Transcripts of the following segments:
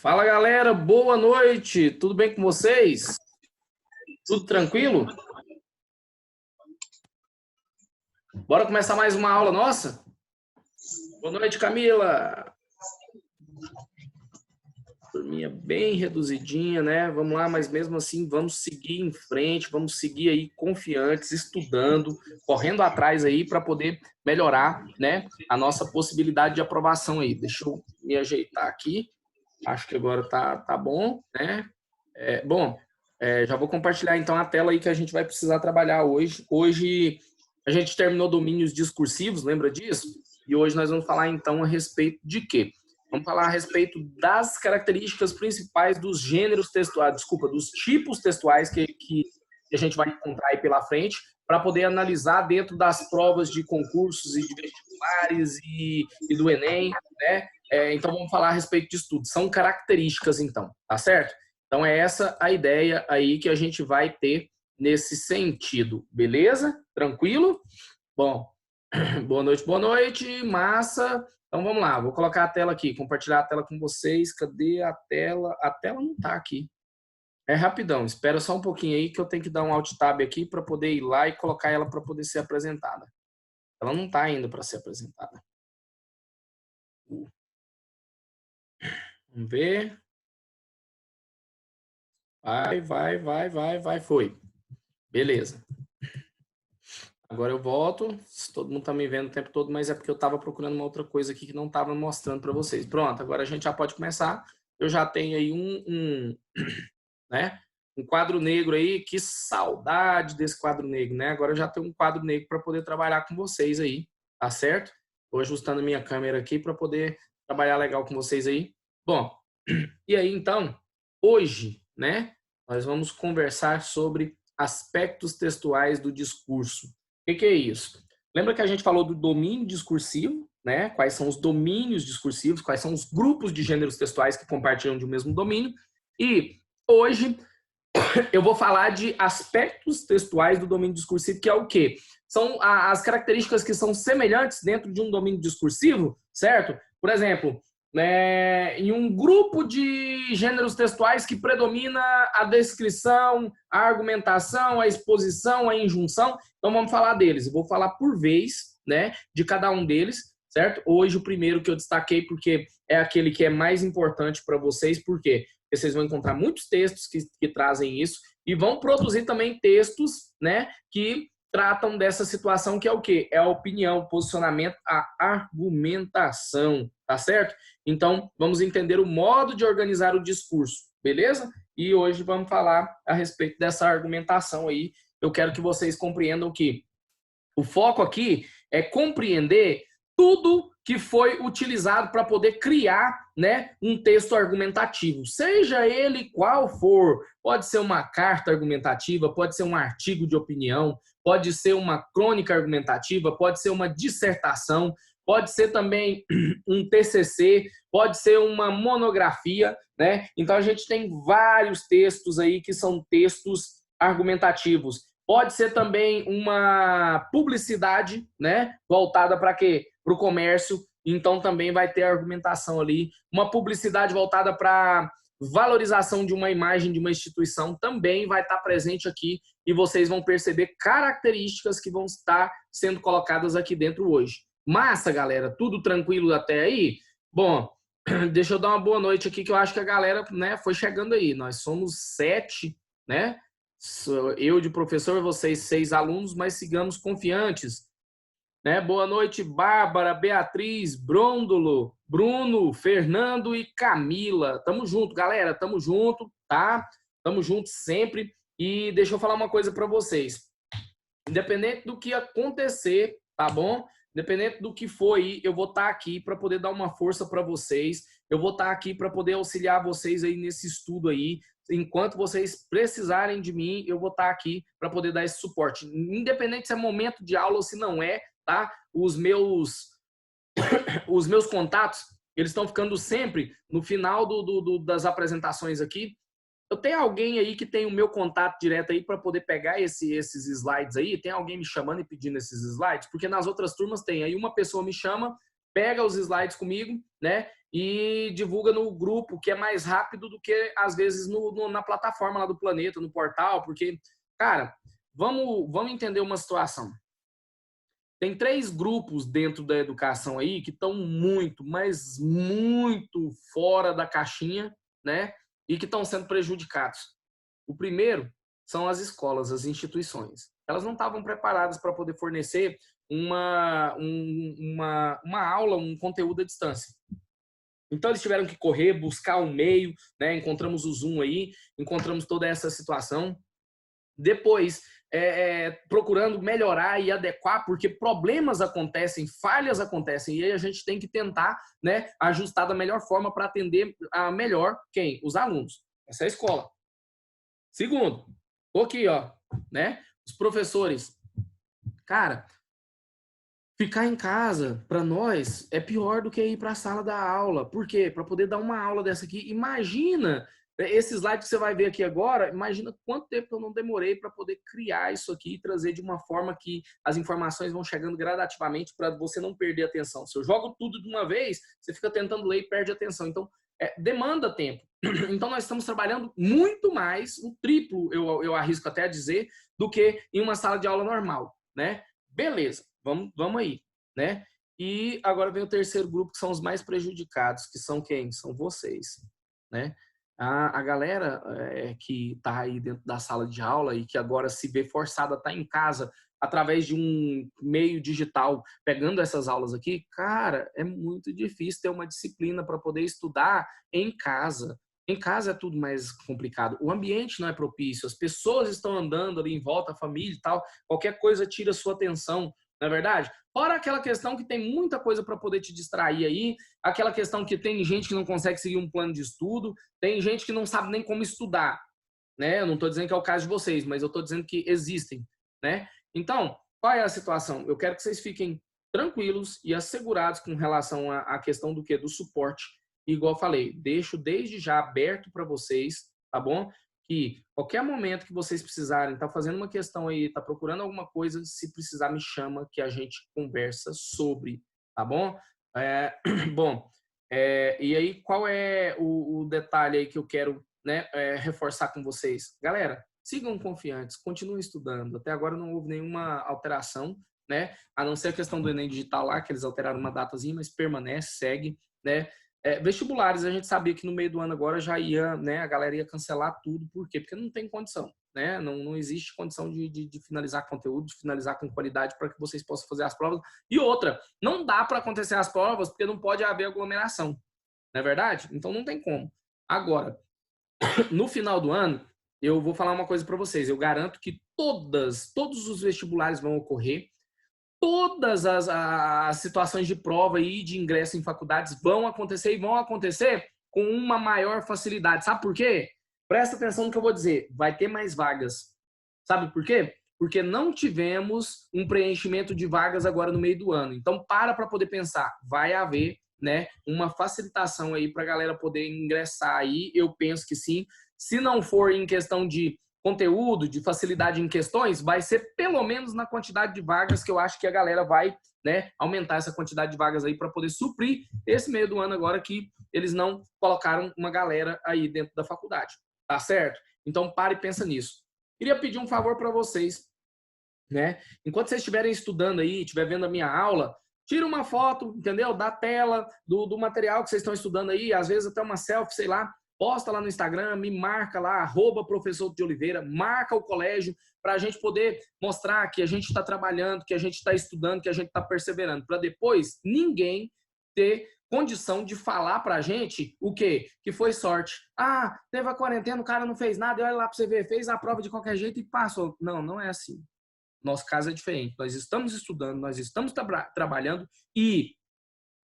Fala galera, boa noite, tudo bem com vocês? Tudo tranquilo? Bora começar mais uma aula nossa? Boa noite, Camila. Turminha bem reduzidinha, né? Vamos lá, mas mesmo assim vamos seguir em frente, vamos seguir aí confiantes, estudando, correndo atrás aí para poder melhorar, né, a nossa possibilidade de aprovação aí. Deixa eu me ajeitar aqui. Acho que agora tá bom, né? Já vou compartilhar então a tela aí que a gente vai precisar trabalhar hoje. Hoje a gente terminou domínios discursivos, lembra disso? E hoje nós vamos falar então a respeito de quê? Vamos falar a respeito das características principais dos gêneros textuais, desculpa, dos tipos textuais que a gente vai encontrar aí pela frente, para poder analisar dentro das provas de concursos e de vestibulares e do Enem, né? Então vamos falar a respeito disso tudo. São características, então, tá certo? Então é essa a ideia aí que a gente vai ter nesse sentido, beleza? Tranquilo? Bom, boa noite, massa. Então vamos lá, vou colocar a tela aqui, compartilhar a tela com vocês. Cadê a tela? A tela não tá aqui. É rapidão, espera só um pouquinho aí que eu tenho que dar um Alt Tab aqui para poder ir lá e colocar ela para poder ser apresentada. Ela não tá ainda para ser apresentada. Vamos ver. Vai, foi. Beleza. Agora eu volto. Todo mundo tá me vendo o tempo todo, mas é porque eu estava procurando uma outra coisa aqui que não estava mostrando para vocês. Pronto, agora a gente já pode começar. Eu já tenho aí um quadro negro aí. Que saudade desse quadro negro, né? Agora eu já tenho um quadro negro para poder trabalhar com vocês aí, tá certo? Estou ajustando a minha câmera aqui para poder trabalhar legal com vocês aí. Bom, e aí então, hoje, né, nós vamos conversar sobre aspectos textuais do discurso. O que é isso? Lembra que a gente falou do domínio discursivo, né? Quais são os domínios discursivos, quais são os grupos de gêneros textuais que compartilham de um mesmo domínio. E hoje eu vou falar de aspectos textuais do domínio discursivo, que é o quê? São as características que são semelhantes dentro de um domínio discursivo, certo? Por exemplo, em um grupo de gêneros textuais que predomina a descrição, a argumentação, a exposição, a injunção. Então vamos falar deles. Eu vou falar por vez, né, de cada um deles, certo? Hoje o primeiro que eu destaquei porque é aquele que é mais importante para vocês, por quê? Porque vocês vão encontrar muitos textos que trazem isso e vão produzir também textos, né, que tratam dessa situação, que é o quê? É a opinião, o posicionamento, a argumentação, tá certo? Então, vamos entender o modo de organizar o discurso, beleza? E hoje vamos falar a respeito dessa argumentação aí. Eu quero que vocês compreendam que o foco aqui é compreender tudo que foi utilizado para poder criar, né, um texto argumentativo, seja ele qual for. Pode ser uma carta argumentativa, pode ser um artigo de opinião, pode ser uma crônica argumentativa, pode ser uma dissertação, pode ser também um TCC, pode ser uma monografia, né? Então a gente tem vários textos aí que são textos argumentativos. Pode ser também uma publicidade, né, voltada para quê? Para o comércio. Então também vai ter argumentação ali. Uma publicidade voltada para valorização de uma imagem de uma instituição também vai estar presente aqui e vocês vão perceber características que vão estar sendo colocadas aqui dentro hoje. Massa, galera? Tudo tranquilo até aí? Bom, deixa eu dar uma boa noite aqui, que eu acho que a galera, né, foi chegando aí. Nós somos 7, né? Eu de professor, vocês 6 alunos, mas sigamos confiantes. Né? Boa noite, Bárbara, Beatriz, Brôndolo, Bruno, Fernando e Camila. Tamo junto, galera, tamo junto, tá? Tamo junto sempre. E deixa eu falar uma coisa para vocês. Independente do que acontecer, tá bom? Independente do que for aí, eu vou estar aqui para poder dar uma força para vocês. Eu vou estar aqui para poder auxiliar vocês aí nesse estudo aí. Enquanto vocês precisarem de mim, eu vou estar aqui para poder dar esse suporte. Independente se é momento de aula ou se não é, tá? Os meus contatos, eles estão ficando sempre no final das apresentações aqui. Eu tenho alguém aí que tem o meu contato direto aí para poder pegar esses slides aí? Tem alguém me chamando e pedindo esses slides? Porque nas outras turmas tem. Aí uma pessoa me chama, pega os slides comigo, né? e divulga no grupo, que é mais rápido do que, às vezes, na plataforma lá do Planeta, no portal, porque, cara, vamos entender uma situação. Tem 3 grupos dentro da educação aí que estão muito, mas muito fora da caixinha, né? E que estão sendo prejudicados. O primeiro são as escolas, as instituições. Elas não estavam preparadas para poder fornecer uma aula, um conteúdo à distância. Então, eles tiveram que correr, buscar um meio, né? Encontramos o Zoom aí, encontramos toda essa situação. Depois, procurando melhorar e adequar, porque problemas acontecem, falhas acontecem, e aí a gente tem que tentar, né, ajustar da melhor forma para atender a melhor quem? Os alunos. Essa é a escola. Segundo, aqui, ó, né, os professores. Cara, ficar em casa, para nós, é pior do que ir para a sala da aula. Por quê? Para poder dar uma aula dessa aqui. Imagina esse slide que você vai ver aqui agora, imagina quanto tempo eu não demorei para poder criar isso aqui e trazer de uma forma que as informações vão chegando gradativamente para você não perder a atenção. Se eu jogo tudo de uma vez, você fica tentando ler e perde a atenção. Então, demanda tempo. Então, nós estamos trabalhando muito mais, o triplo, eu arrisco até a dizer, do que em uma sala de aula normal, né? Beleza, vamos aí, né? E agora vem o terceiro grupo, que são os mais prejudicados, que são quem? São vocês, né? A galera que está aí dentro da sala de aula e que agora se vê forçada a estar em casa através de um meio digital, pegando essas aulas aqui, cara, é muito difícil ter uma disciplina para poder estudar em casa. Em casa é tudo mais complicado. O ambiente não é propício, as pessoas estão andando ali em volta, a família e tal, qualquer coisa tira a sua atenção, não é verdade? Fora aquela questão que tem muita coisa para poder te distrair aí, aquela questão que tem gente que não consegue seguir um plano de estudo, tem gente que não sabe nem como estudar, né? Eu não estou dizendo que é o caso de vocês, mas eu estou dizendo que existem, né? Então, qual é a situação? Eu quero que vocês fiquem tranquilos e assegurados com relação à questão do quê? Do suporte. Igual eu falei, deixo desde já aberto para vocês, tá bom? Que qualquer momento que vocês precisarem, tá fazendo uma questão aí, tá procurando alguma coisa, se precisar me chama que a gente conversa sobre, tá bom? Bom, e aí qual é o detalhe aí que eu quero, né, reforçar com vocês? Galera, sigam confiantes, continuem estudando. Até agora não houve nenhuma alteração, né? A não ser a questão do Enem digital lá, que eles alteraram uma datazinha, mas permanece, segue, né? Vestibulares, a gente sabia que no meio do ano agora já ia, né, a galera ia cancelar tudo. Por quê? Porque não tem condição, né? Não existe condição de finalizar conteúdo, de finalizar com qualidade para que vocês possam fazer as provas. E outra, não dá para acontecer as provas porque não pode haver aglomeração, não é verdade? Então não tem como. Agora, no final do ano, eu vou falar uma coisa para vocês. Eu garanto que todos os vestibulares vão ocorrer, todas as situações de prova e de ingresso em faculdades vão acontecer e vão acontecer com uma maior facilidade. Sabe por quê? Presta atenção no que eu vou dizer. Vai ter mais vagas. Sabe por quê? Porque não tivemos um preenchimento de vagas agora no meio do ano. Então, para poder pensar. Vai haver, né, uma facilitação aí para a galera poder ingressar aí. Eu penso que sim. Se não for em questão de conteúdo, de facilidade em questões, vai ser pelo menos na quantidade de vagas que eu acho que a galera vai, né, aumentar essa quantidade de vagas aí para poder suprir esse meio do ano agora que eles não colocaram uma galera aí dentro da faculdade, tá certo? Então pare e pensa nisso. Queria pedir um favor para vocês, né? Enquanto vocês estiverem estudando aí, estiver vendo a minha aula, tira uma foto, entendeu? Da tela, do material que vocês estão estudando aí, às vezes até uma selfie, sei lá, posta lá no Instagram, me marca lá, @professor de Oliveira, marca o colégio para a gente poder mostrar que a gente está trabalhando, que a gente está estudando, que a gente está perseverando, para depois ninguém ter condição de falar para a gente o quê? Que foi sorte. Ah, teve a quarentena, o cara não fez nada, e olha lá para você ver, fez a prova de qualquer jeito e passou. Não, não é assim. Nosso caso é diferente. Nós estamos estudando, nós estamos trabalhando e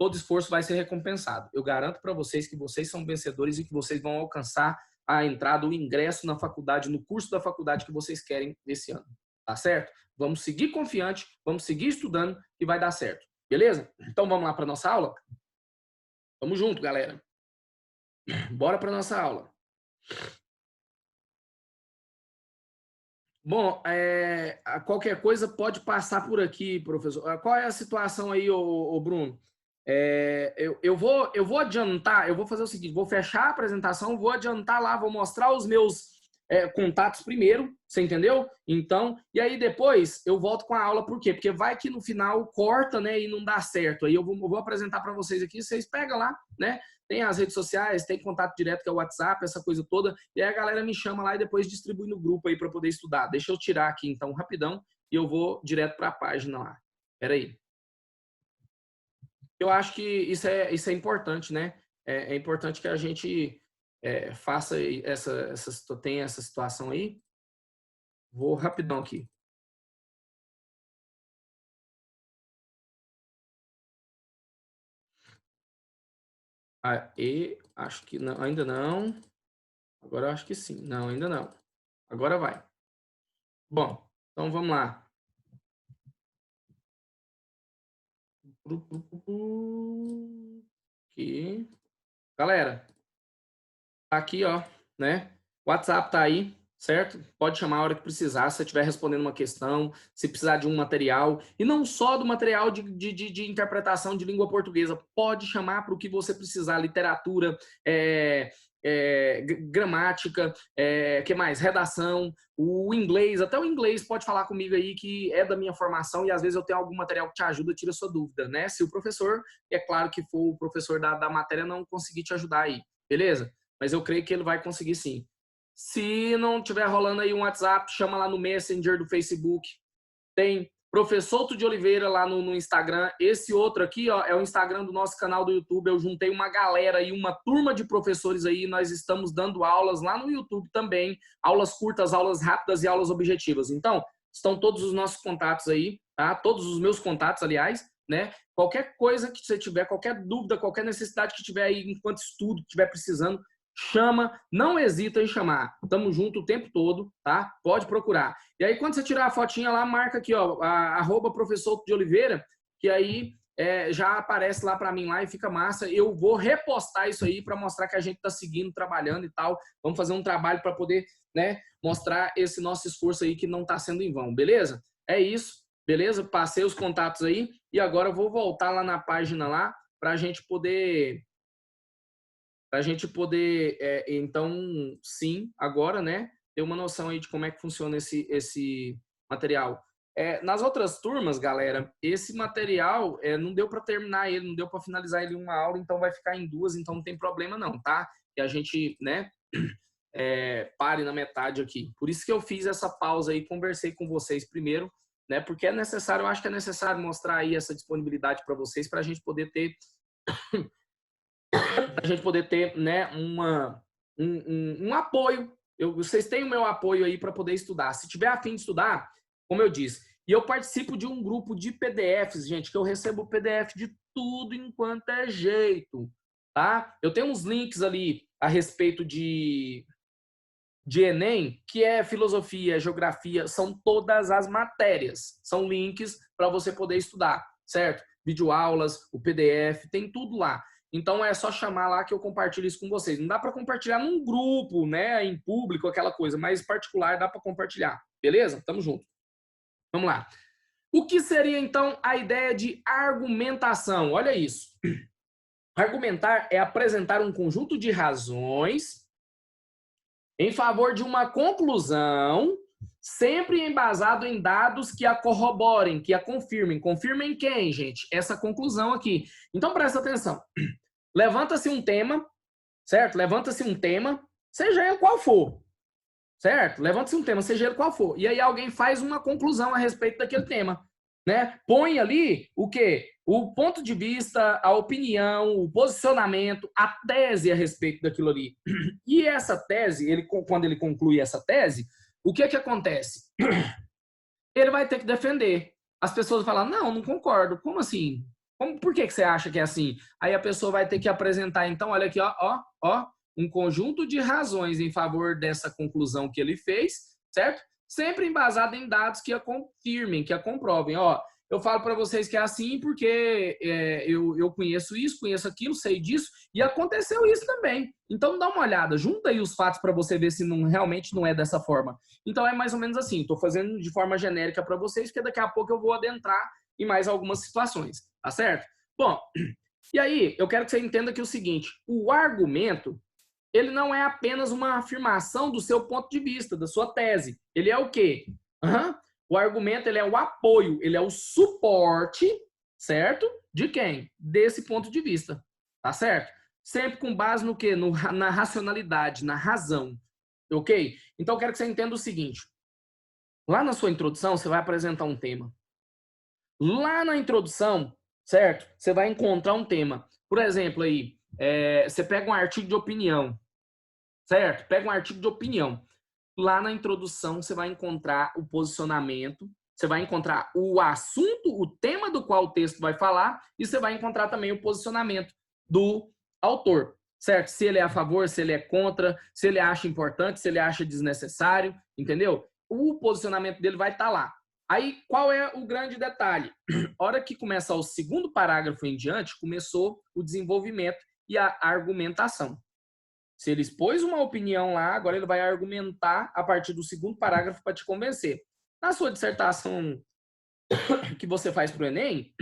todo esforço vai ser recompensado. Eu garanto para vocês que vocês são vencedores e que vocês vão alcançar a entrada, o ingresso na faculdade, no curso da faculdade que vocês querem esse ano. Tá certo? Vamos seguir confiante, vamos seguir estudando e vai dar certo. Beleza? Então vamos lá para nossa aula? Tamo junto, galera. Bora para nossa aula. Bom, qualquer coisa pode passar por aqui, professor. Qual é a situação aí, ô Bruno? eu vou adiantar, eu vou fazer o seguinte, vou fechar a apresentação, vou adiantar lá, vou mostrar os meus contatos primeiro, você entendeu? Então, e aí depois eu volto com a aula, por quê? Porque vai que no final corta, né, e não dá certo. Aí eu vou apresentar para vocês aqui, vocês pegam lá, né? Tem as redes sociais, tem contato direto que é o WhatsApp, essa coisa toda, e aí a galera me chama lá e depois distribui no grupo aí para poder estudar. Deixa eu tirar aqui então rapidão e eu vou direto para a página lá. Espera aí. Eu acho que isso é importante, né? É importante que a gente faça tenha essa situação aí. Vou rapidão aqui. Acho que não, ainda não. Agora eu acho que sim. Não, ainda não. Agora vai. Bom, então vamos lá. Aqui. Galera, tá aqui, ó, né? O WhatsApp tá aí, certo? Pode chamar a hora que precisar, se você estiver respondendo uma questão, se precisar de um material, e não só do material de interpretação de língua portuguesa, pode chamar para o que você precisar, literatura, gramática, que mais? Redação, o inglês, até o inglês pode falar comigo aí, que é da minha formação, e às vezes eu tenho algum material que te ajuda, tira sua dúvida, né? Se o professor, é claro que for o professor da matéria, não conseguir te ajudar aí, beleza? Mas eu creio que ele vai conseguir sim. Se não tiver rolando aí um WhatsApp, chama lá no Messenger do Facebook. Tem Professor de Oliveira lá no Instagram. Esse outro aqui, ó, é o Instagram do nosso canal do YouTube. Eu juntei uma galera aí, uma turma de professores aí. Nós estamos dando aulas lá no YouTube também. Aulas curtas, aulas rápidas e aulas objetivas. Então, estão todos os nossos contatos aí, tá? Todos os meus contatos, aliás, né? Qualquer coisa que você tiver, qualquer dúvida, qualquer necessidade que tiver aí enquanto estudo, que estiver precisando, chama, não hesita em chamar. Tamo junto o tempo todo, tá? Pode procurar. E aí, quando você tirar a fotinha lá, marca aqui, ó, @professor de Oliveira, que aí já aparece lá para mim lá e fica massa. Eu vou repostar isso aí para mostrar que a gente tá seguindo, trabalhando e tal. Vamos fazer um trabalho para poder, né, mostrar esse nosso esforço aí que não tá sendo em vão, beleza? É isso, beleza? Passei os contatos aí e agora eu vou voltar lá na página lá para a gente poder então, sim, agora, né, ter uma noção aí de como é que funciona esse material. Nas outras turmas, galera, esse material não deu para terminar ele, não deu para finalizar ele em uma aula, então vai ficar em duas, então não tem problema não, tá? Que a gente, né, pare na metade aqui. Por isso que eu fiz essa pausa aí, conversei com vocês primeiro, né, porque é necessário, eu acho que é necessário mostrar aí essa disponibilidade para vocês, para a gente poder ter né, um apoio. Vocês têm o meu apoio aí para poder estudar. Se tiver a fim de estudar, como eu disse, e eu participo de um grupo de PDFs, gente, que eu recebo PDF de tudo enquanto é jeito, tá? Eu tenho uns links ali a respeito de Enem, que é filosofia, geografia, são todas as matérias. São links para você poder estudar, certo? Videoaulas, o PDF, tem tudo lá. Então é só chamar lá que eu compartilho isso com vocês. Não dá para compartilhar num grupo, né, em público, aquela coisa, mas particular dá para compartilhar. Beleza? Tamo junto. Vamos lá. O que seria então a ideia de argumentação? Olha isso. Argumentar é apresentar um conjunto de razões em favor de uma conclusão, sempre embasado em dados que a corroborem, que a confirmem. Confirmem quem, gente? Essa conclusão aqui. Então, presta atenção. Levanta-se um tema, certo? Levanta-se um tema, seja ele qual for, certo? Levanta-se um tema, seja ele qual for. E aí alguém faz uma conclusão a respeito daquele tema, né? Põe ali o quê? O ponto de vista, a opinião, o posicionamento, a tese a respeito daquilo ali. E essa tese, quando ele conclui essa tese, o que acontece? Ele vai ter que defender. As pessoas vão falar, não concordo. Como assim? Por que você acha que é assim? Aí a pessoa vai ter que apresentar, então, olha aqui, ó, um conjunto de razões em favor dessa conclusão que ele fez, certo? Sempre embasado em dados que a confirmem, que a comprovem. Ó, eu falo para vocês que é assim porque eu conheço isso, conheço aquilo, sei disso, e aconteceu isso também. Então dá uma olhada, junta aí os fatos para você ver se realmente não é dessa forma. Então é mais ou menos assim, estou fazendo de forma genérica para vocês, porque daqui a pouco eu vou adentrar em mais algumas situações, tá certo? Bom, E aí, eu quero que você entenda que é o seguinte, o argumento, ele não é apenas uma afirmação do seu ponto de vista, da sua tese. Ele é o quê? O argumento, ele é o apoio, ele é o suporte, certo? De quem? Desse ponto de vista, tá certo? Sempre com base no quê? Na racionalidade, na razão, ok? Então, eu quero que você entenda o seguinte, lá na sua introdução, você vai apresentar um tema. Lá na introdução, certo? Você vai encontrar um tema. Por exemplo, aí, você pega um artigo de opinião, certo? Pega um artigo de opinião. Lá na introdução, você vai encontrar o posicionamento, você vai encontrar o assunto, o tema do qual o texto vai falar, e você vai encontrar também o posicionamento do autor, certo? Se ele é a favor, se ele é contra, se ele acha importante, se ele acha desnecessário, entendeu? O posicionamento dele vai estar lá. Aí, qual é o grande detalhe? A hora que começa o segundo parágrafo em diante, começou o desenvolvimento e a argumentação. Se ele expôs uma opinião lá, agora ele vai argumentar a partir do segundo parágrafo para te convencer. Na sua dissertação que você faz para o Enem,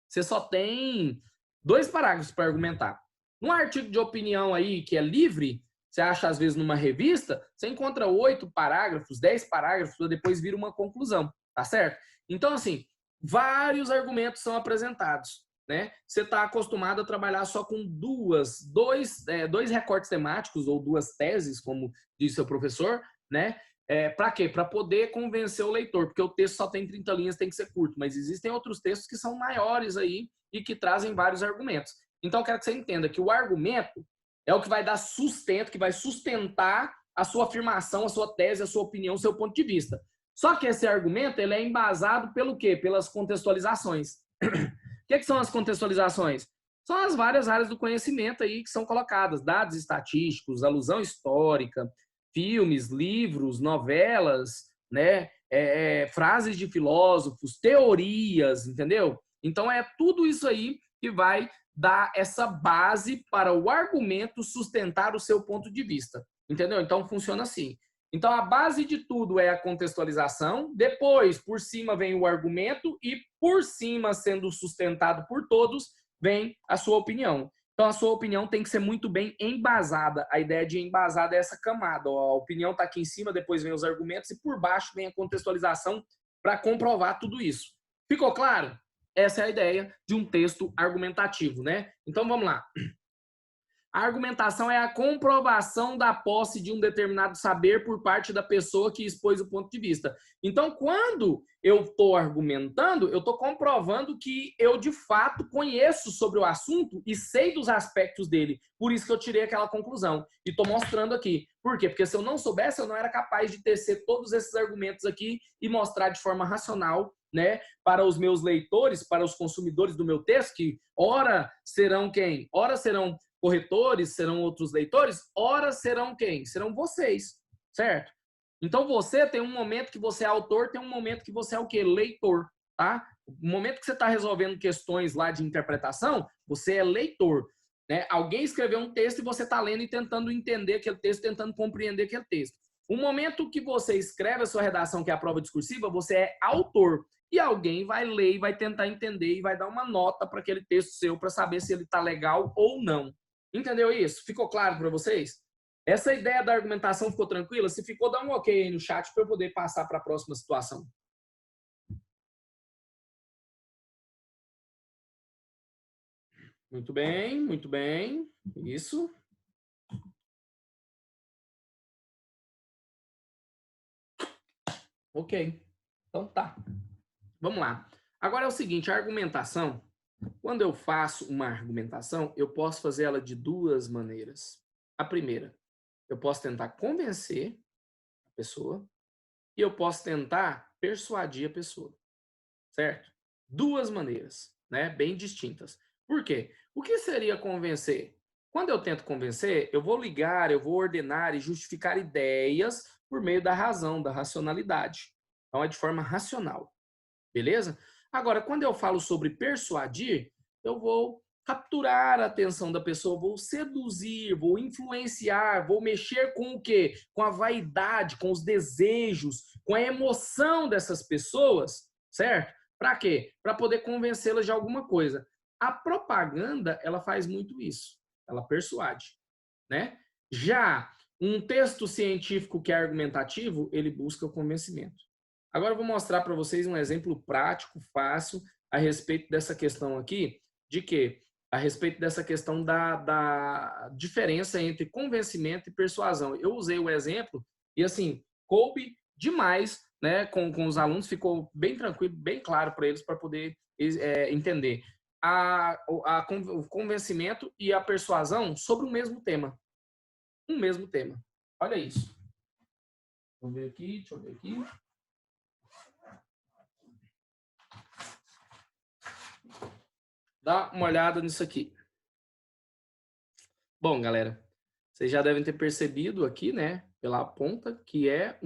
você só tem 2 parágrafos para argumentar. Num artigo de opinião aí que é livre, você acha às vezes numa revista, você encontra 8 parágrafos, 10 parágrafos, para depois vir uma conclusão, tá certo? Então, assim, vários argumentos são apresentados, né? Você está acostumado a trabalhar só com dois recortes temáticos ou 2 teses, como disse seu professor, né? Para quê? Para poder convencer o leitor, porque o texto só tem 30 linhas, tem que ser curto, mas existem outros textos que são maiores aí e que trazem vários argumentos. Então, eu quero que você entenda que o argumento é o que vai dar sustento, que vai sustentar a sua afirmação, a sua tese, a sua opinião, o seu ponto de vista. Só que esse argumento ele é embasado pelo quê? Pelas contextualizações. O que são as contextualizações? São as várias áreas do conhecimento aí que são colocadas, dados estatísticos, alusão histórica, filmes, livros, novelas, né? Frases de filósofos, teorias, entendeu? Então é tudo isso aí que vai dar essa base para o argumento sustentar o seu ponto de vista, entendeu? Então funciona assim. Então a base de tudo é a contextualização, depois por cima vem o argumento e por cima, sendo sustentado por todos, vem a sua opinião. Então, a sua opinião tem que ser muito bem embasada. A ideia de embasada é essa camada. A opinião está aqui em cima, depois vem os argumentos e por baixo vem a contextualização para comprovar tudo isso. Ficou claro? Essa é a ideia de um texto argumentativo, né? Então, vamos lá. A argumentação é a comprovação da posse de um determinado saber por parte da pessoa que expôs o ponto de vista. Então, quando eu estou argumentando, eu estou comprovando que eu, de fato, conheço sobre o assunto e sei dos aspectos dele. Por isso que eu tirei aquela conclusão. E estou mostrando aqui. Por quê? Porque se eu não soubesse, eu não era capaz de tecer todos esses argumentos aqui e mostrar de forma racional, né, para os meus leitores, para os consumidores do meu texto, que ora serão quem? Ora serão corretores, serão outros leitores, ora serão quem? Serão vocês, certo? Então você tem um momento que você é autor, tem um momento que você é o quê? Leitor, tá? No momento que você está resolvendo questões lá de interpretação, você é leitor, né? Alguém escreveu um texto e você está lendo e tentando entender aquele texto, tentando compreender aquele texto. O momento que você escreve a sua redação, que é a prova discursiva, você é autor. E alguém vai ler e vai tentar entender e vai dar uma nota para aquele texto seu para saber se ele está legal ou não. Entendeu isso? Ficou claro para vocês? Essa ideia da argumentação ficou tranquila? Se ficou, dá um ok aí no chat para eu poder passar para a próxima situação. Muito bem, muito bem. Isso. Ok. Então tá. Vamos lá. Agora é o seguinte, a argumentação, quando eu faço uma argumentação, eu posso fazer ela de 2 maneiras. A primeira, eu posso tentar convencer a pessoa e eu posso tentar persuadir a pessoa, certo? 2 maneiras, né? Bem distintas. Por quê? O que seria convencer? Quando eu tento convencer, eu vou ligar, eu vou ordenar e justificar ideias por meio da razão, da racionalidade. Então, é de forma racional. Beleza? Agora, quando eu falo sobre persuadir, eu vou capturar a atenção da pessoa, vou seduzir, vou influenciar, vou mexer com o quê? Com a vaidade, com os desejos, com a emoção dessas pessoas, certo? Para quê? Para poder convencê-las de alguma coisa. A propaganda, ela faz muito isso. Ela persuade, né? Já um texto científico que é argumentativo, ele busca o convencimento. Agora eu vou mostrar para vocês um exemplo prático, fácil, a respeito dessa questão aqui, de quê? A respeito dessa questão da diferença entre convencimento e persuasão. Eu usei o exemplo e, assim, coube demais, né, com os alunos, ficou bem tranquilo, bem claro para eles, para poder entender o convencimento e a persuasão sobre o mesmo tema. Um mesmo tema. Olha isso. Deixa eu ver aqui. Dá uma olhada nisso aqui. Bom, galera, vocês já devem ter percebido aqui, né, pela ponta, que é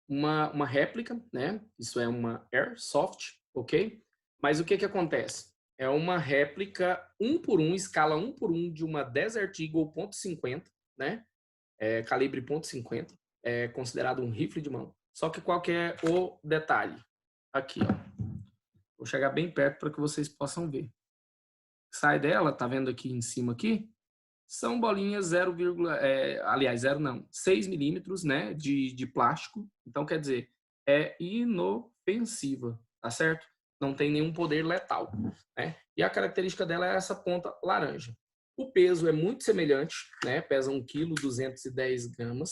uma réplica, né? Isso é uma Airsoft, ok? Mas o que acontece? É uma réplica 1 por 1, escala 1 por 1 de uma Desert Eagle .50, né? Calibre .50, é considerado um rifle de mão. Só que qual que é o detalhe? Aqui, ó. Vou chegar bem perto para que vocês possam ver. Sai dela, tá vendo aqui em cima aqui? São bolinhas 0, aliás, 0 não, 6 milímetros, né, de plástico. Então, quer dizer, é inofensiva, tá certo? Não tem nenhum poder letal, né? E a característica dela é essa ponta laranja. O peso é muito semelhante, né? Pesa 1,210 kg,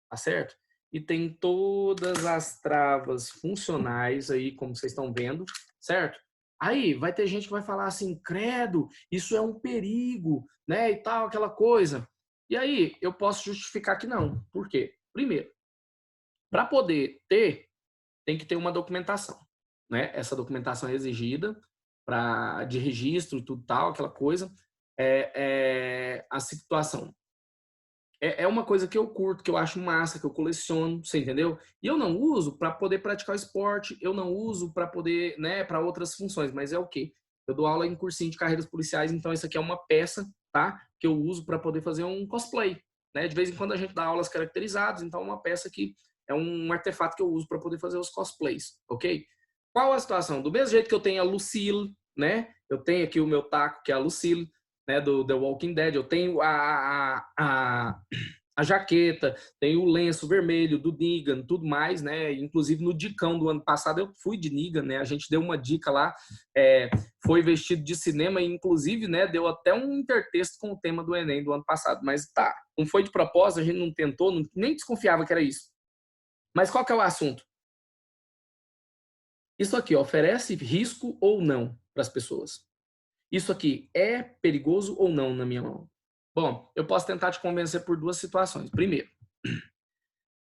tá certo? E tem todas as travas funcionais aí, como vocês estão vendo, certo? Aí vai ter gente que vai falar assim, credo, isso é um perigo, né, e tal, aquela coisa. E aí eu posso justificar que não. Por quê? Primeiro, para poder ter, tem que ter uma documentação, né? Essa documentação é exigida de registro e tudo tal, aquela coisa. A situação é uma coisa que eu curto, que eu acho massa, que eu coleciono, você entendeu? E eu não uso para poder praticar o esporte, eu não uso para poder, né, para outras funções, mas é o quê? Eu dou aula em cursinho de carreiras policiais, então isso aqui é uma peça, tá? Que eu uso para poder fazer um cosplay, né? De vez em quando a gente dá aulas caracterizadas, então é uma peça que é um artefato que eu uso para poder fazer os cosplays, ok? Qual a situação? Do mesmo jeito que eu tenho a Lucille, né? Eu tenho aqui o meu taco, que é a Lucille, né, do The Walking Dead, eu tenho a jaqueta, tenho o lenço vermelho do Negan, tudo mais, né? Inclusive no Dicão do ano passado eu fui de Negan, né? A gente deu uma dica lá, foi vestido de cinema e inclusive, né, deu até um intertexto com o tema do Enem do ano passado, mas tá, não foi de propósito, a gente não tentou, nem desconfiava que era isso. Mas qual que é o assunto? Isso aqui oferece risco ou não para as pessoas? Isso aqui é perigoso ou não na minha mão? Bom, eu posso tentar te convencer por duas situações. Primeiro,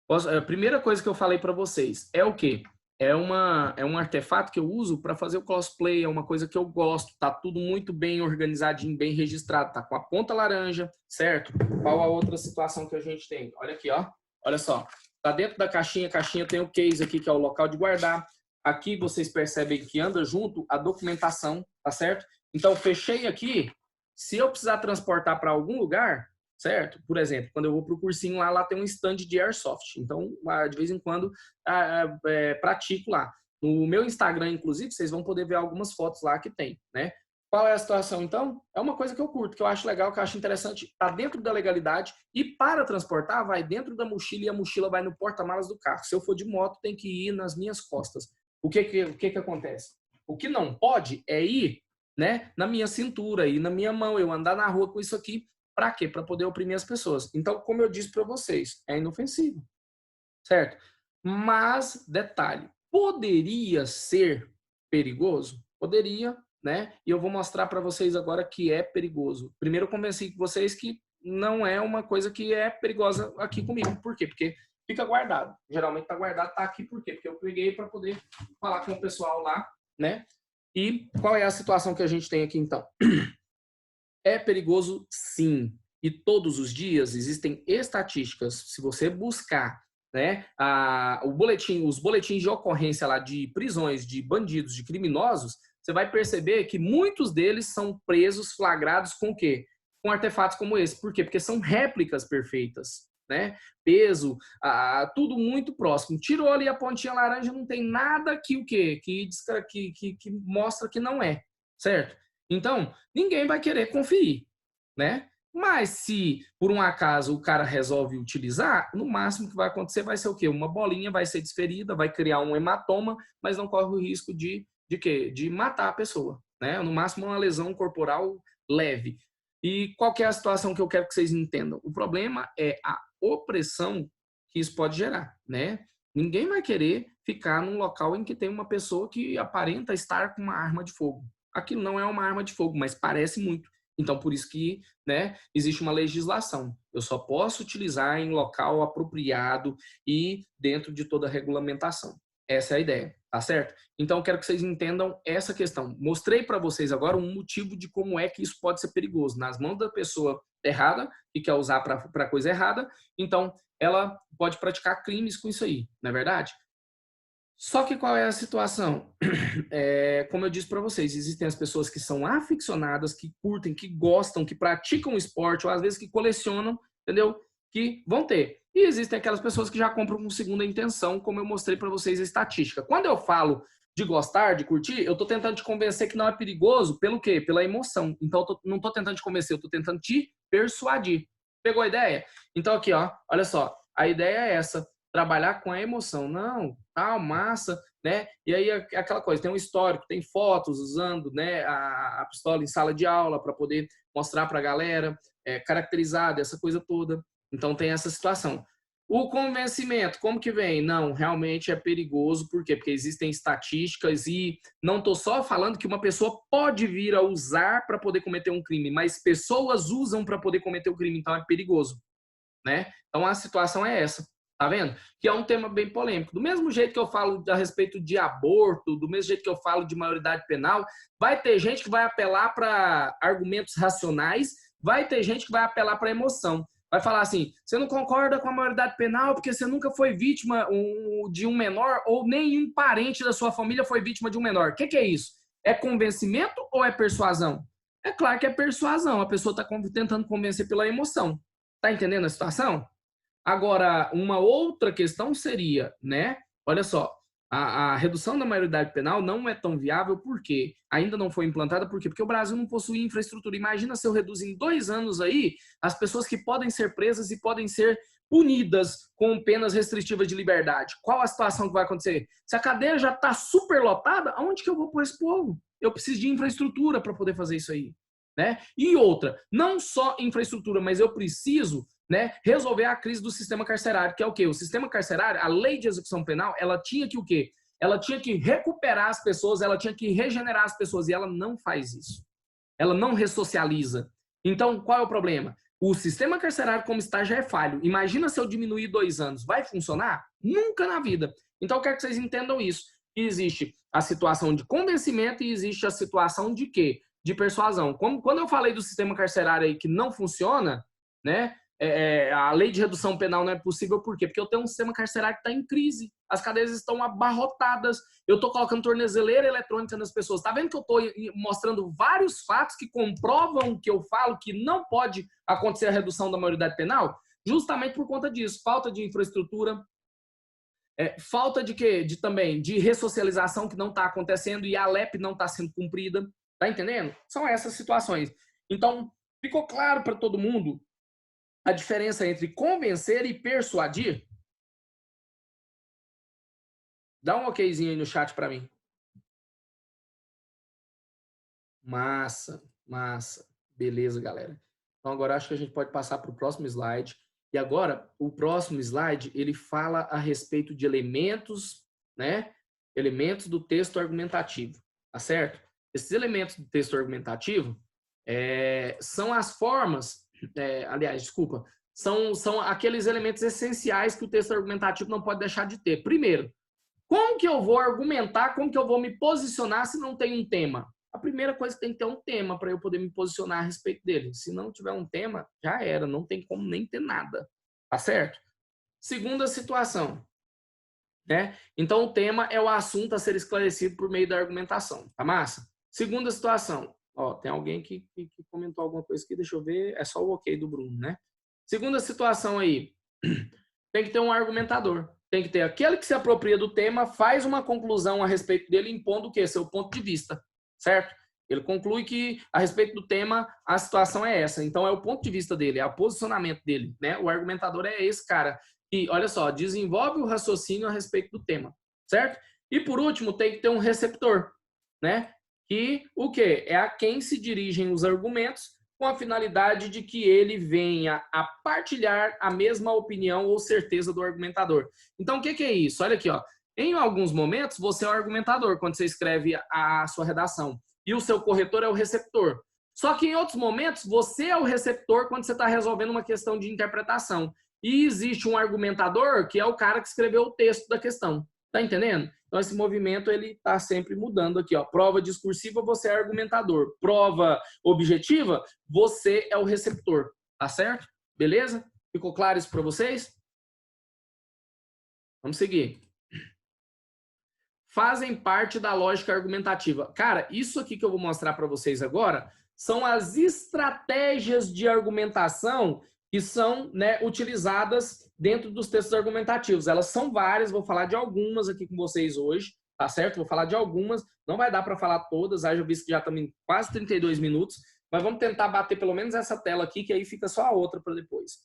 a primeira coisa que eu falei para vocês é o quê? É um artefato que eu uso para fazer o cosplay, é uma coisa que eu gosto, tá tudo muito bem organizadinho, bem registrado, tá com a ponta laranja, certo? Qual a outra situação que a gente tem? Olha aqui, ó. Olha só. Tá dentro da caixinha, a caixinha tem o case aqui, que é o local de guardar. Aqui vocês percebem que anda junto a documentação, tá certo? Então, fechei aqui. Se eu precisar transportar para algum lugar, certo? Por exemplo, quando eu vou para o cursinho lá tem um stand de Airsoft. Então, de vez em quando, pratico lá. No meu Instagram, inclusive, vocês vão poder ver algumas fotos lá que tem, né? Qual é a situação, então? É uma coisa que eu curto, que eu acho legal, que eu acho interessante. Está dentro da legalidade e para transportar, vai dentro da mochila e a mochila vai no porta-malas do carro. Se eu for de moto, tem que ir nas minhas costas. O que acontece? O que não pode é ir, né, na minha cintura e na minha mão, eu andar na rua com isso aqui, para quê? Para poder oprimir as pessoas. Então, como eu disse para vocês, é inofensivo, certo? Mas, detalhe, poderia ser perigoso? Poderia, né? E eu vou mostrar para vocês agora que é perigoso. Primeiro, eu convenci vocês que não é uma coisa que é perigosa aqui comigo. Por quê? Porque fica guardado. Geralmente tá guardado, tá aqui por quê? Porque eu peguei para poder falar com o pessoal lá, né? E qual é a situação que a gente tem aqui, então? É perigoso, sim. E todos os dias existem estatísticas. Se você buscar, né, os boletins de ocorrência lá de prisões de bandidos, de criminosos, você vai perceber que muitos deles são presos, flagrados com o quê? Com artefatos como esse. Por quê? Porque são réplicas perfeitas, né? Peso, tudo muito próximo. Tirou ali a pontinha laranja, não tem nada que o quê? Que mostra que não é, certo? Então, ninguém vai querer conferir, né? Mas se, por um acaso, o cara resolve utilizar, no máximo que vai acontecer vai ser o quê? Uma bolinha vai ser desferida, vai criar um hematoma, mas não corre o risco de quê? De matar a pessoa, né? No máximo uma lesão corporal leve. E qual que é a situação que eu quero que vocês entendam? O problema é a opressão que isso pode gerar, né? Ninguém vai querer ficar num local em que tem uma pessoa que aparenta estar com uma arma de fogo. Aquilo não é uma arma de fogo, mas parece muito. Então, por isso que, né, existe uma legislação. Eu só posso utilizar em local apropriado e dentro de toda a regulamentação. Essa é a ideia, tá certo? Então, eu quero que vocês entendam essa questão. Mostrei para vocês agora um motivo de como é que isso pode ser perigoso. Nas mãos da pessoa errada, que quer usar para coisa errada, então ela pode praticar crimes com isso aí, não é verdade? Só que qual é a situação? Como eu disse para vocês, existem as pessoas que são aficionadas, que curtem, que gostam, que praticam esporte, ou às vezes que colecionam, entendeu? Que vão ter. E existem aquelas pessoas que já compram com segunda intenção, como eu mostrei para vocês a estatística. Quando eu falo de gostar, de curtir, eu estou tentando te convencer que não é perigoso, pelo quê? Pela emoção. Então, não estou tentando te convencer, eu estou tentando te persuadir. Pegou a ideia? Então, aqui, ó, olha só, a ideia é essa, trabalhar com a emoção. Não, tal, massa, né? E aí aquela coisa, tem um histórico, tem fotos usando, né, a pistola em sala de aula para poder mostrar para a galera, caracterizada, essa coisa toda. Então tem essa situação. O convencimento, como que vem? Não, realmente é perigoso, por quê? Porque existem estatísticas e não estou só falando que uma pessoa pode vir a usar para poder cometer um crime, mas pessoas usam para poder cometer o crime, então é perigoso, né? Então a situação é essa. Tá vendo? Que é um tema bem polêmico. Do mesmo jeito que eu falo a respeito de aborto, do mesmo jeito que eu falo de maioridade penal, vai ter gente que vai apelar para argumentos racionais, vai ter gente que vai apelar para emoção. Vai falar assim, você não concorda com a maioridade penal porque você nunca foi vítima de um menor ou nenhum parente da sua família foi vítima de um menor. O que é isso? É convencimento ou é persuasão? É claro que é persuasão. A pessoa está tentando convencer pela emoção. Tá entendendo a situação? Agora, uma outra questão seria, né? Olha só, a redução da maioridade penal não é tão viável porque ainda não foi implantada, por quê? Porque o Brasil não possui infraestrutura. Imagina se eu reduzir em 2 anos aí as pessoas que podem ser presas e podem ser punidas com penas restritivas de liberdade. Qual a situação que vai acontecer? Se a cadeia já está superlotada, aonde que eu vou pôr esse povo? Eu preciso de infraestrutura para poder fazer isso aí, né? E outra, não só infraestrutura, mas eu preciso, né, resolver a crise do sistema carcerário, que é o quê? O sistema carcerário, a lei de execução penal, ela tinha que o quê? Ela tinha que recuperar as pessoas, ela tinha que regenerar as pessoas, e ela não faz isso. Ela não ressocializa. Então, qual é o problema? O sistema carcerário como está já é falho. Imagina se eu diminuir 2 anos. Vai funcionar? Nunca na vida. Então, eu quero que vocês entendam isso. Existe a situação de convencimento e existe a situação de quê? De persuasão. Quando eu falei do sistema carcerário aí que não funciona, né? A lei de redução penal não é possível, por quê? Porque eu tenho um sistema carcerário que está em crise, as cadeias estão abarrotadas, eu estou colocando tornezeleira eletrônica nas pessoas. Está vendo que eu estou mostrando vários fatos que comprovam que eu falo que não pode acontecer a redução da maioridade penal? Justamente por conta disso, falta de infraestrutura, falta de quê? Também de ressocialização que não está acontecendo e a LEP não está sendo cumprida. Tá entendendo? São essas situações. Então, ficou claro para todo mundo a diferença entre convencer e persuadir? Dá um okzinho aí no chat para mim. Massa, massa. Beleza, galera. Então agora acho que a gente pode passar para o próximo slide. E agora, o próximo slide, ele fala a respeito de elementos, né? Elementos do texto argumentativo, tá certo? Esses elementos do texto argumentativo são as formas, aliás, desculpa, são aqueles elementos essenciais que o texto argumentativo não pode deixar de ter. Primeiro, como que eu vou argumentar, como que eu vou me posicionar se não tem um tema? A primeira coisa tem que ter um tema para eu poder me posicionar a respeito dele. Se não tiver um tema, já era, não tem como nem ter nada. Tá certo? Segunda situação, né? Então o tema é o assunto a ser esclarecido por meio da argumentação. Tá massa? Segunda situação. Ó, tem alguém que comentou alguma coisa aqui, deixa eu ver. É só o ok do Bruno, né? Segunda situação aí. Tem que ter um argumentador. Tem que ter aquele que se apropria do tema, faz uma conclusão a respeito dele, impondo o quê? Seu ponto de vista, certo? Ele conclui que, a respeito do tema, a situação é essa. Então, é o ponto de vista dele, é o posicionamento dele, né? O argumentador é esse cara que, olha só, desenvolve o raciocínio a respeito do tema, certo? E, por último, tem que ter um receptor, né? Que o quê? É a quem se dirigem os argumentos com a finalidade de que ele venha a partilhar a mesma opinião ou certeza do argumentador. Então, o que é isso? Olha aqui, ó. Em alguns momentos, você é o argumentador quando você escreve a sua redação e o seu corretor é o receptor. Só que em outros momentos, você é o receptor quando você está resolvendo uma questão de interpretação. E existe um argumentador que é o cara que escreveu o texto da questão. Tá entendendo? Então, esse movimento ele está sempre mudando aqui. Ó. Prova discursiva, você é argumentador. Prova objetiva, você é o receptor. Tá certo? Beleza? Ficou claro isso para vocês? Vamos seguir. Fazem parte da lógica argumentativa. Cara, isso aqui que eu vou mostrar para vocês agora são as estratégias de argumentação que são, né, utilizadas dentro dos textos argumentativos. Elas são várias, vou falar de algumas aqui com vocês hoje, tá certo? Vou falar de algumas, não vai dar para falar todas, haja visto que já estamos em quase 32 minutos, mas vamos tentar bater pelo menos essa tela aqui, que aí fica só a outra para depois.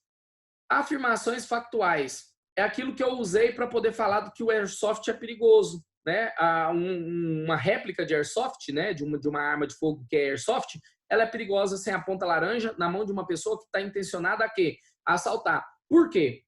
Afirmações factuais. É aquilo que eu usei para poder falar do que o airsoft é perigoso. Né, uma réplica de airsoft, né, de uma arma de fogo que é airsoft, ela é perigosa sem a ponta laranja na mão de uma pessoa que está intencionada a quê? A assaltar. Por quê?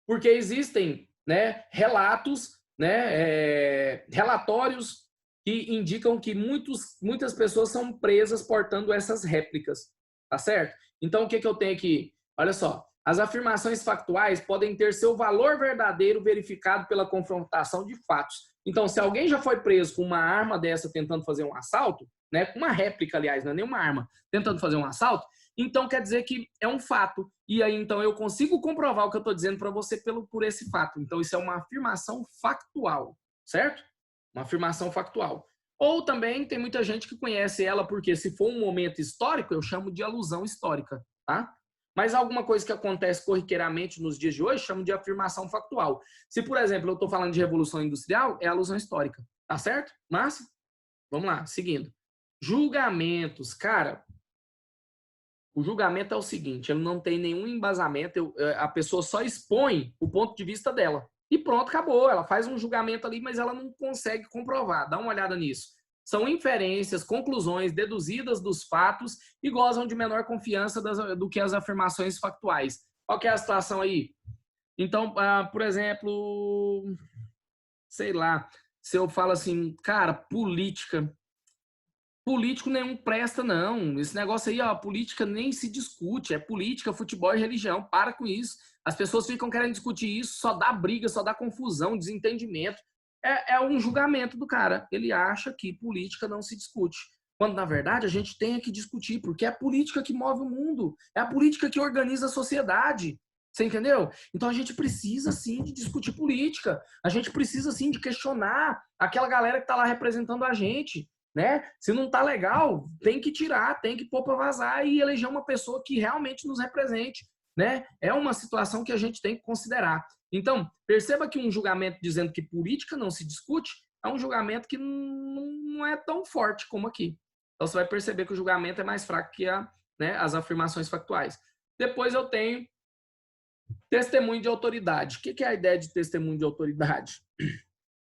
Porque existem, né, relatos, né, relatórios que indicam que muitas pessoas são presas portando essas réplicas, tá certo? Então, o que eu tenho aqui? Olha só. As afirmações factuais podem ter seu valor verdadeiro verificado pela confrontação de fatos. Então, se alguém já foi preso com uma arma dessa tentando fazer um assalto, né, com uma réplica, aliás, não é nem uma arma, tentando fazer um assalto, então quer dizer que é um fato. E aí, então, eu consigo comprovar o que eu estou dizendo para você por esse fato. Então, isso é uma afirmação factual, certo? Uma afirmação factual. Ou também tem muita gente que conhece ela porque, se for um momento histórico, eu chamo de alusão histórica, tá? Mas alguma coisa que acontece corriqueiramente nos dias de hoje, chamo de afirmação factual. Se, por exemplo, eu estou falando de Revolução Industrial, é alusão histórica. Tá certo? Massa? Vamos lá, seguindo. Julgamentos. Cara, o julgamento é o seguinte, ele não tem nenhum embasamento, a pessoa só expõe o ponto de vista dela. E pronto, acabou. Ela faz um julgamento ali, mas ela não consegue comprovar. Dá uma olhada nisso. São inferências, conclusões deduzidas dos fatos e gozam de menor confiança do que as afirmações factuais. Qual que é a situação aí? Então, por exemplo, sei lá, se eu falo assim, cara, político nenhum presta, não. Esse negócio aí, ó, política nem se discute. É política, futebol e religião. Para com isso. As pessoas ficam querendo discutir isso, só dá briga, só dá confusão, desentendimento. É um julgamento do cara. Ele acha que política não se discute. Quando, na verdade, a gente tem que discutir, porque é a política que move o mundo. É a política que organiza a sociedade. Você entendeu? Então a gente precisa, sim, de discutir política. A gente precisa, sim, de questionar aquela galera que está lá representando a gente. Né? Se não tá legal, tem que tirar, tem que pôr para vazar e eleger uma pessoa que realmente nos represente, né? É uma situação que a gente tem que considerar. Então, perceba que um julgamento dizendo que política não se discute é um julgamento que não é tão forte como aqui. Então, você vai perceber que o julgamento é mais fraco que as afirmações factuais. Depois eu tenho testemunho de autoridade. O que é a ideia de testemunho de autoridade?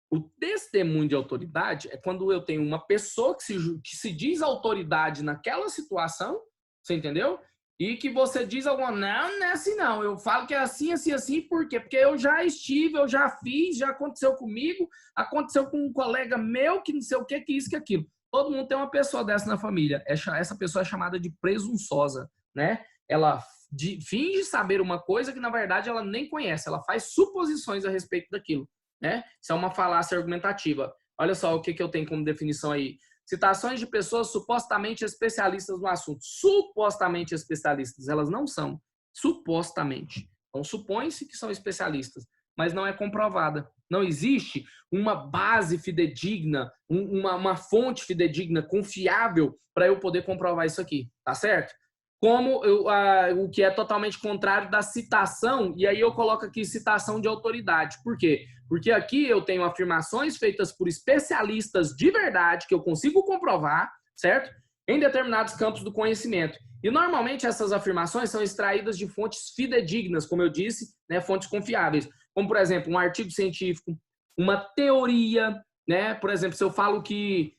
O testemunho de autoridade é quando eu tenho uma pessoa que se diz autoridade naquela situação, você entendeu? E que você diz alguma, não é assim não, eu falo que é assim, assim, assim, por quê? Porque eu já estive, eu já fiz, já aconteceu comigo, aconteceu com um colega meu, que não sei o que isso, que aquilo. Todo mundo tem uma pessoa dessa na família, essa pessoa é chamada de presunçosa, né? Ela finge saber uma coisa que na verdade ela nem conhece, ela faz suposições a respeito daquilo. Né? Isso é uma falácia argumentativa. Olha só o que eu tenho como definição aí. Citações de pessoas supostamente especialistas no assunto. Supostamente especialistas. Elas não são. Supostamente. Então, supõe-se que são especialistas, mas não é comprovada. Não existe uma base fidedigna, uma fonte fidedigna, confiável, para eu poder comprovar isso aqui. Tá certo? como o que é totalmente contrário da citação, e aí eu coloco aqui citação de autoridade. Por quê? Porque aqui eu tenho afirmações feitas por especialistas de verdade, que eu consigo comprovar, certo? Em determinados campos do conhecimento. E normalmente essas afirmações são extraídas de fontes fidedignas, como eu disse, né, fontes confiáveis. Como, por exemplo, um artigo científico, uma teoria, né? Por exemplo, se eu falo que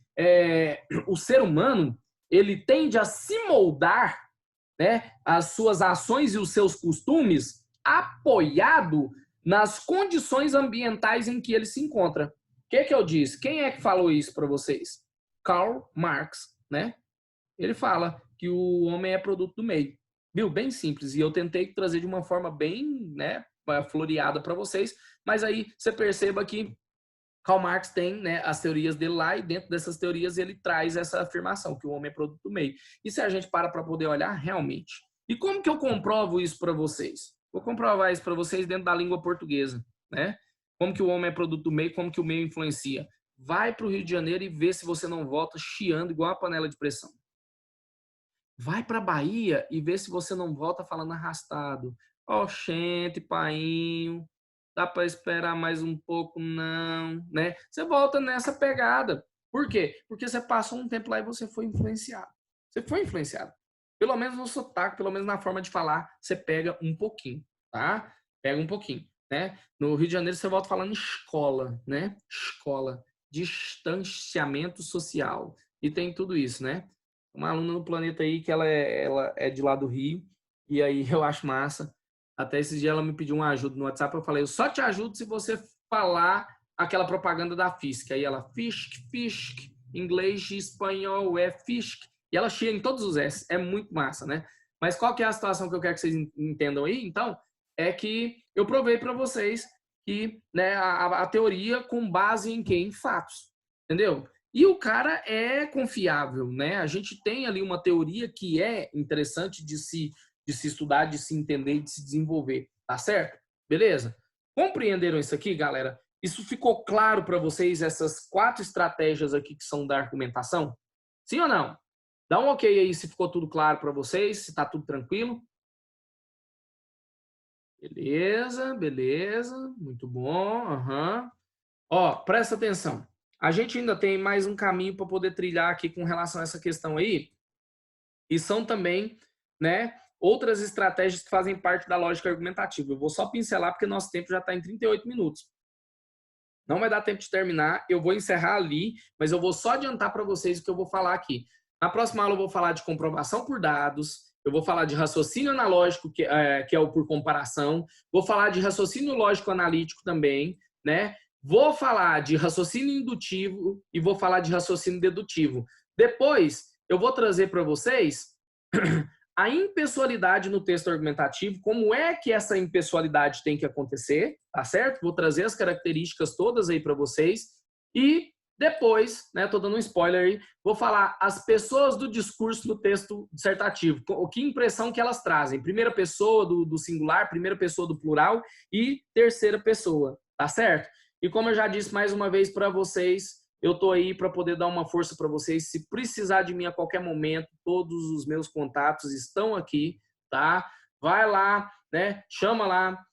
o ser humano ele tende a se moldar, né, as suas ações e os seus costumes apoiado nas condições ambientais em que ele se encontra. O que eu disse? Quem é que falou isso para vocês? Karl Marx, né? Ele fala que o homem é produto do meio. Viu? Bem simples. E eu tentei trazer de uma forma bem, né, floreada para vocês, mas aí você perceba que Karl Marx tem, né, as teorias dele lá, e dentro dessas teorias ele traz essa afirmação, que o homem é produto do meio. E se a gente para poder olhar, realmente. E como que eu comprovo isso para vocês? Vou comprovar isso para vocês dentro da língua portuguesa, né? Como que o homem é produto do meio, como que o meio influencia. Vai para o Rio de Janeiro e vê se você não volta chiando igual a panela de pressão. Vai para a Bahia e vê se você não volta falando arrastado. Oxente, painho, dá para esperar mais um pouco, não, né? Você volta nessa pegada. Por quê? Porque você passou um tempo lá e você foi influenciado. Você foi influenciado. Pelo menos no sotaque, pelo menos na forma de falar, você pega um pouquinho, tá? Pega um pouquinho, né? No Rio de Janeiro você volta falando escola, né? Escola, distanciamento social. E tem tudo isso, né? Uma aluna no Planeta aí que ela é de lá do Rio, e aí eu acho massa. Até esses dias ela me pediu uma ajuda no WhatsApp, eu falei, eu só te ajudo se você falar aquela propaganda da Fisk. Aí ela, Fisk, Fisk, inglês e espanhol é Fisk. E ela chia em todos os S, é muito massa, né? Mas qual que é a situação que eu quero que vocês entendam aí? Então, é que eu provei para vocês que, né, a teoria com base em quê? Em fatos, entendeu? E o cara é confiável, né? A gente tem ali uma teoria que é interessante de se estudar, de se entender, de se desenvolver, tá certo? Beleza? Compreenderam isso aqui, galera? Isso ficou claro para vocês, essas 4 estratégias aqui que são da argumentação? Sim ou não? Dá um ok aí se ficou tudo claro para vocês, se tá tudo tranquilo. Beleza, beleza, muito bom. Uhum. Ó, presta atenção. A gente ainda tem mais um caminho para poder trilhar aqui com relação a essa questão aí, e são também, né, outras estratégias que fazem parte da lógica argumentativa. Eu vou só pincelar porque nosso tempo já está em 38 minutos. Não vai dar tempo de terminar, eu vou encerrar ali, mas eu vou só adiantar para vocês o que eu vou falar aqui. Na próxima aula eu vou falar de comprovação por dados, eu vou falar de raciocínio analógico, que é o por comparação, vou falar de raciocínio lógico analítico também, né? Vou falar de raciocínio indutivo e vou falar de raciocínio dedutivo. Depois, eu vou trazer para vocês a impessoalidade no texto argumentativo, como é que essa impessoalidade tem que acontecer, tá certo? Vou trazer as características todas aí para vocês e depois, né, tô dando um spoiler aí, vou falar as pessoas do discurso no texto dissertativo, que impressão que elas trazem, primeira pessoa do singular, primeira pessoa do plural e terceira pessoa, tá certo? E como eu já disse mais uma vez para vocês, eu tô aí para poder dar uma força para vocês. Se precisar de mim a qualquer momento, todos os meus contatos estão aqui, tá? Vai lá, né? Chama lá,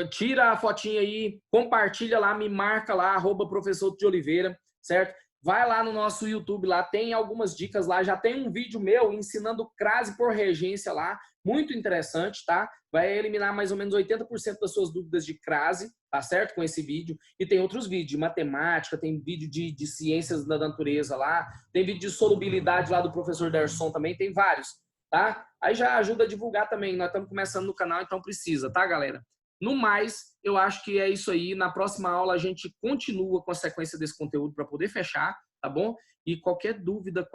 tira a fotinha aí, compartilha lá, me marca lá, @professor de Oliveira, certo? Vai lá no nosso YouTube, lá tem algumas dicas lá, já tem um vídeo meu ensinando crase por regência lá, muito interessante, tá? Vai eliminar mais ou menos 80% das suas dúvidas de crase, tá certo? Com esse vídeo. E tem outros vídeos de matemática, tem vídeo de ciências da natureza lá, tem vídeo de solubilidade lá do professor Derson também, tem vários, tá? Aí já ajuda a divulgar também, nós estamos começando no canal, então precisa, tá, galera? No mais, eu acho que é isso aí. Na próxima aula a gente continua com a sequência desse conteúdo para poder fechar, tá bom? E qualquer dúvida,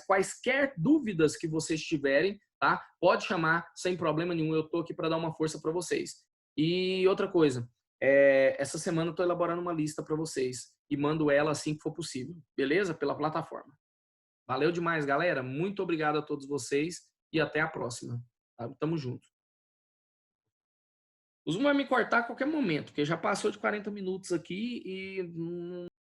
quaisquer dúvidas que vocês tiverem, tá? Pode chamar sem problema nenhum. Eu tô aqui para dar uma força para vocês. E outra coisa, essa semana eu tô elaborando uma lista para vocês e mando ela assim que for possível, beleza? Pela plataforma. Valeu demais, galera. Muito obrigado a todos vocês e até a próxima. Tá? Tamo junto. O Zoom vai me cortar a qualquer momento, porque já passou de 40 minutos aqui e